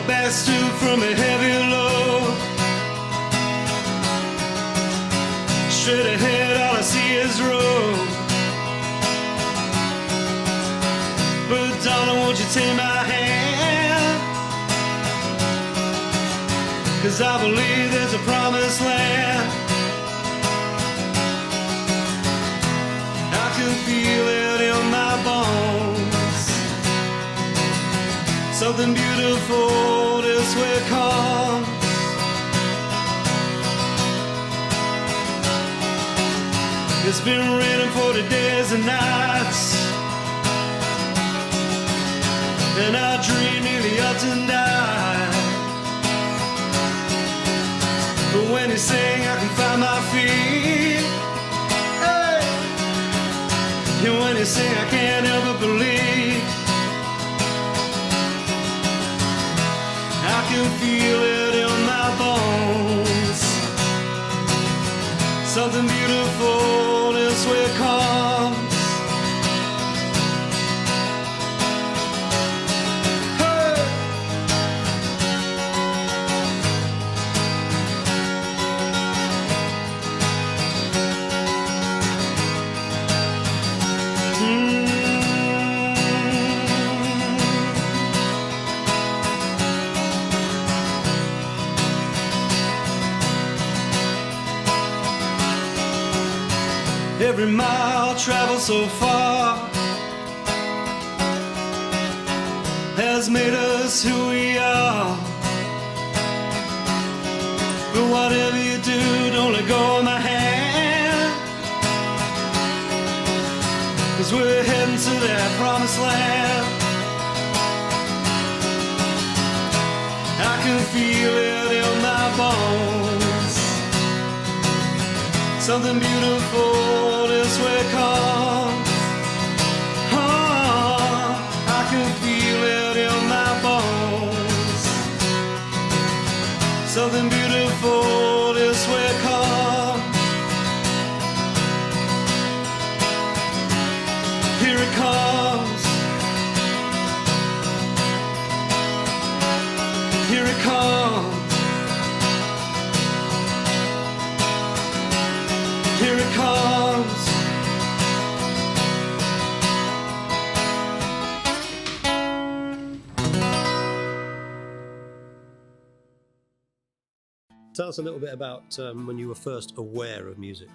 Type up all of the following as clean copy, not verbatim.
back stoop from a heavy load. Straight ahead, all I see is road. But darling, won't you take my hand? 'Cause I believe there's a promised land. I can feel it in my bones. Something beautiful this way comes. It's been raining for the days and nights, and I dream nearly up tonight. But when you sing, I can find my feet. Hey! And when you sing, I can't help but believe. I can feel it in my bones. Something beautiful this way comes. Every mile traveled so far has made us who we are. But whatever you do, don't let go of my hand. 'Cause we're heading to that promised land. I can feel it in my bones. Something beautiful this way comes. Oh, I can feel it in my bones. Something beautiful this way comes. Here it comes. Here it comes. Here it comes. Tell us a little bit about when you were first aware of music.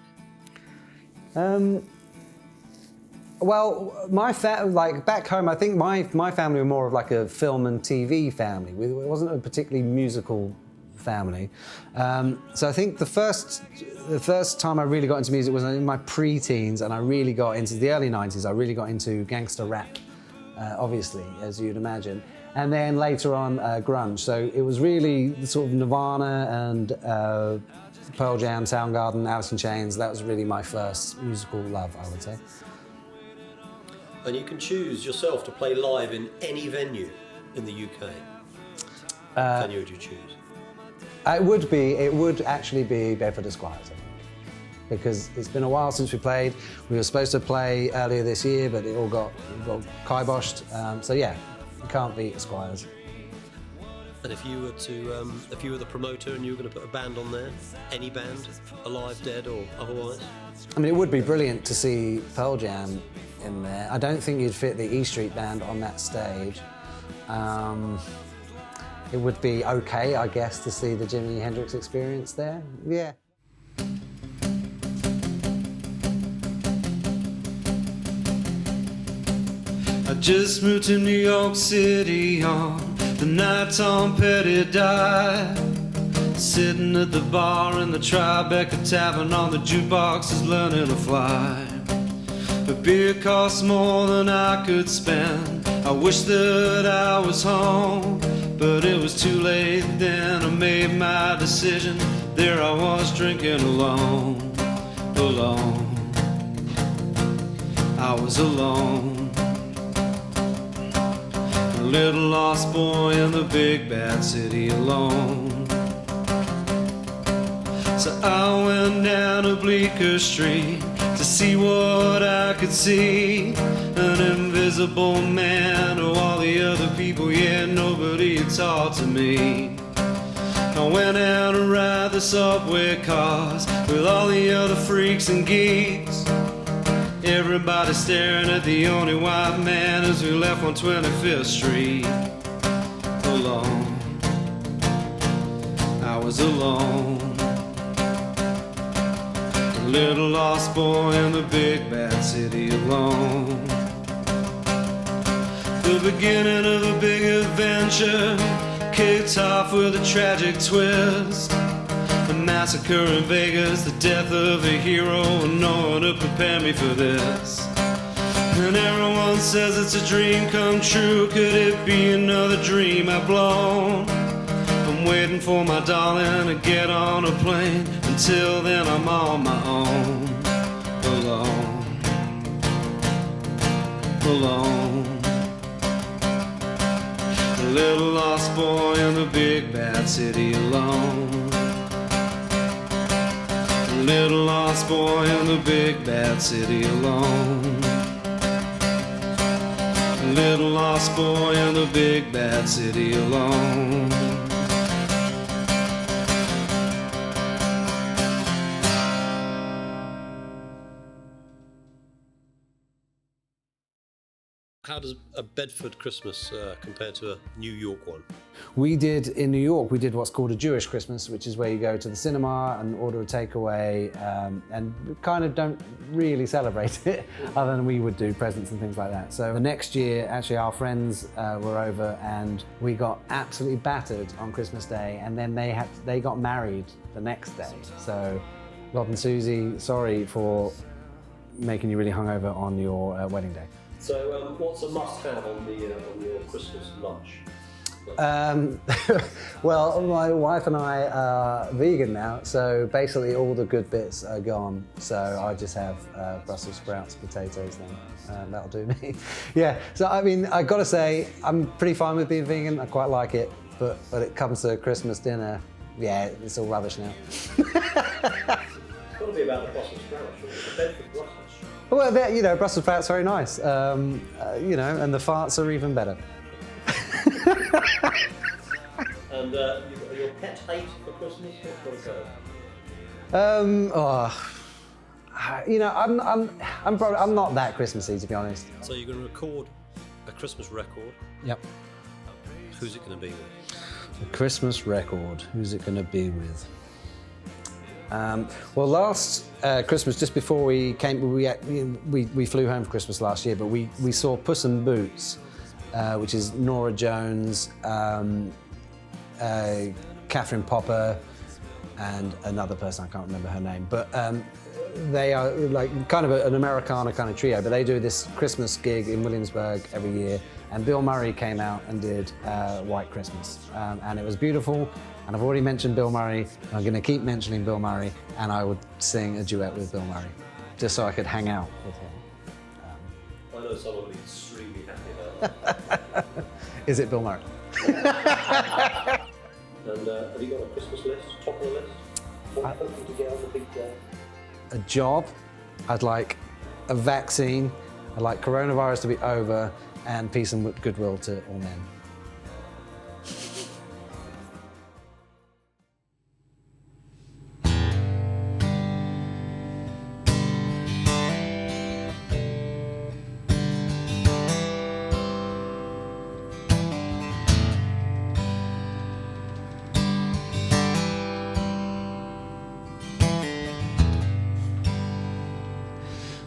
Well, like back home, I think my family were more of like a film and TV family. It wasn't a particularly musical family. So I think the first time I really got into music was in my pre-teens, and I really got into the early 90s. I really got into gangster rap, obviously, as you'd imagine. And then later on, grunge. So it was really the sort of Nirvana and Pearl Jam, Soundgarden, Alice in Chains. That was really my first musical love, I would say. And you can choose yourself to play live in any venue in the UK. What venue would you choose? It would actually be Bedford Esquires, I think. Because it's been a while since we played. We were supposed to play earlier this year, but it all got kiboshed. So yeah, you can't beat Esquires. And if you were the promoter and you were going to put a band on there, any band, alive, dead, or otherwise? I mean, it would be brilliant to see Pearl Jam in there. I don't think you'd fit the E Street Band on that stage. It would be okay, I guess, to see the Jimi Hendrix Experience there. Yeah. I just moved to New York City on the night Tom Petty died. Sitting at the bar in the Tribeca Tavern on the jukebox is learning to fly. But beer costs more than I could spend. I wish that I was home, but it was too late then. I made my decision. There I was drinking alone, alone. I was alone. A little lost boy in the big bad city alone. So So I went down a bleaker street to see what I could see. An invisible man, oh, all the other people, yeah, nobody had talked to me. I went out to ride the subway cars with all the other freaks and geeks. Everybody staring at the only white man as we left on 25th Street. Alone, I was alone. A little lost boy in the big bad city alone. The beginning of a big adventure kicked off with a tragic twist. A massacre in Vegas, the death of a hero, and no one to prepare me for this. And everyone says it's a dream come true. Could it be another dream I've blown? I'm waiting for my darling to get on a plane. Until then I'm on my own. Alone. Alone. A little lost boy in the big bad city alone. A little lost boy in the big bad city alone. A little lost boy in the big bad city alone. How does a Bedford Christmas compare to a New York one? We did, in New York, we did what's called a Jewish Christmas, which is where you go to the cinema and order a takeaway, and we kind of don't really celebrate it, other than we would do presents and things like that. So the next year, actually, our friends were over and we got absolutely battered on Christmas Day, and then they got married the next day. So Rod and Susie, sorry for making you really hungover on your wedding day. So what's a must-have on your Christmas lunch? Well, my wife and I are vegan now, so basically all the good bits are gone. So I just have Brussels sprouts, potatoes then. That'll do me. Yeah, so I mean, I gotta say, I'm pretty fine with being vegan. I quite like it, but when it comes to Christmas dinner, yeah, it's all rubbish now. It's got to be about the Brussels sprouts, surely. The Bedford Brussels. Well, you know, Brussels sprouts are very nice, you know, and the farts are even better. And your pet hate for Christmas? What's that? You know, I'm not that Christmassy, to be honest. So you're going to record a Christmas record. Yep. Who's it going to be with? A Christmas record. Who's it going to be with? Well, last Christmas, just before we came, we flew home for Christmas last year, but we saw Puss in Boots, which is Nora Jones, Catherine Popper, and another person, I can't remember her name, but they are like kind of an Americana kind of trio, but they do this Christmas gig in Williamsburg every year, and Bill Murray came out and did White Christmas, and it was beautiful. And I've already mentioned Bill Murray, and I'm going to keep mentioning Bill Murray, and I would sing a duet with Bill Murray, just so I could hang out with him. I know someone will be extremely happy about that. Is it Bill Murray? And have you got a Christmas list, top of the list? What are you hoping to get on the big day? A job, I'd like a vaccine, I'd like coronavirus to be over, and peace and goodwill to all men.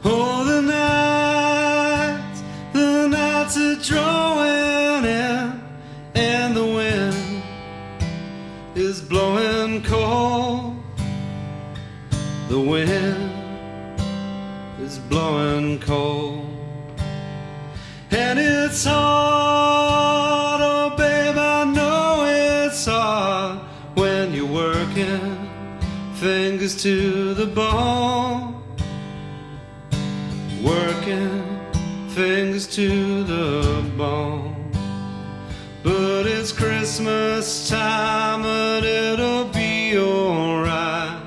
Oh, the nights are drawing in, and the wind is blowing cold. The wind is blowing cold, and it's hard, oh babe, I know it's hard when you're working fingers to the bone. Working fingers to the bone. But it's Christmas time and it'll be alright.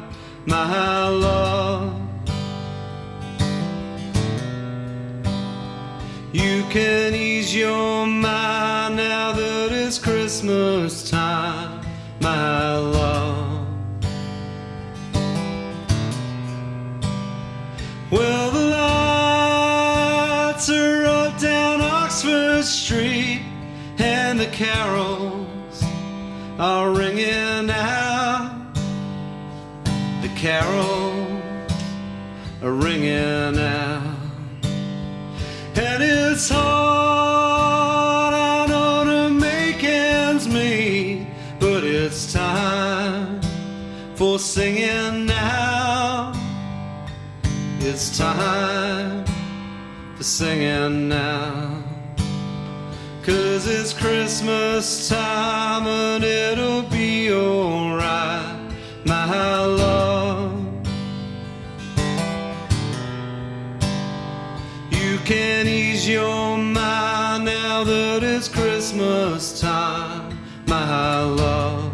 ease your mind now that it's Christmas time, my love. Well, the lights are up down Oxford Street, and the carols are ringing out. The carols are ringing out. And it's hard, I know, to make ends meet, but it's time for singing now. It's time for singing now. 'Cause it's Christmas time and it'll be alright, my love. You can ease your mind now that it's Christmas time, my love.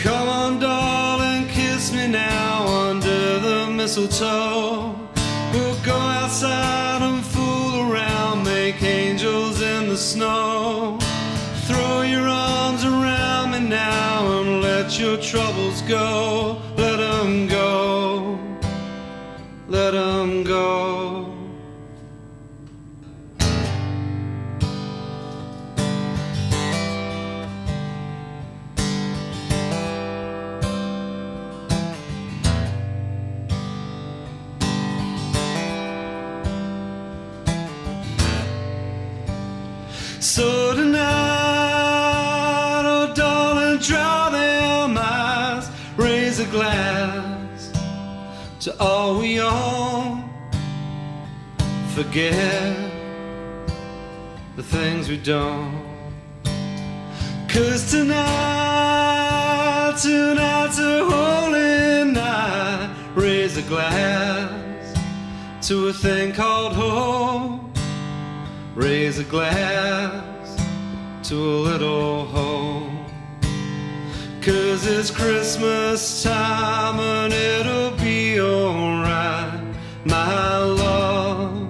Come on, darling, kiss me now under the mistletoe. We'll go outside and fool around, make angels in the snow. Throw your arms around me now and let your troubles go. Let 'em go, let 'em go. So tonight, oh darling, dry them eyes, raise a glass to all we own. Forget the things we don't. 'Cause tonight's a holy night. Raise a glass to a thing called hope. Raise a glass to a little hope. 'Cause it's Christmas time and it'll be alright, my love.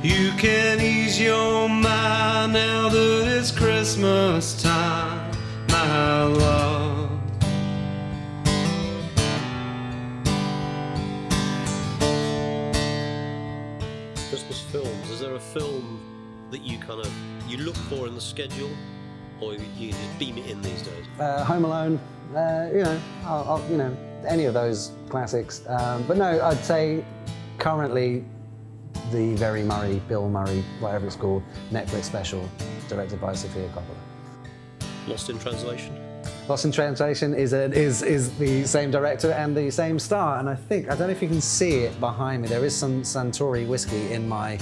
You can ease your mind now that it's Christmas time, my love. Christmas films, is there a film that you look for in the schedule, or you just beam it in these days? Home Alone, I'll any of those classics. But no, I'd say currently the Bill Murray, whatever it's called, Netflix special, directed by Sofia Coppola. Lost in Translation? Lost in Translation is the same director and the same star, and I don't know if you can see it behind me. There is some Suntory whiskey in my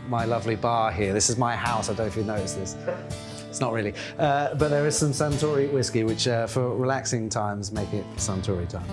lovely bar here. This is my house. I don't know if you noticed this. It's not really, but there is some Suntory whiskey, which for relaxing times make it Suntory time.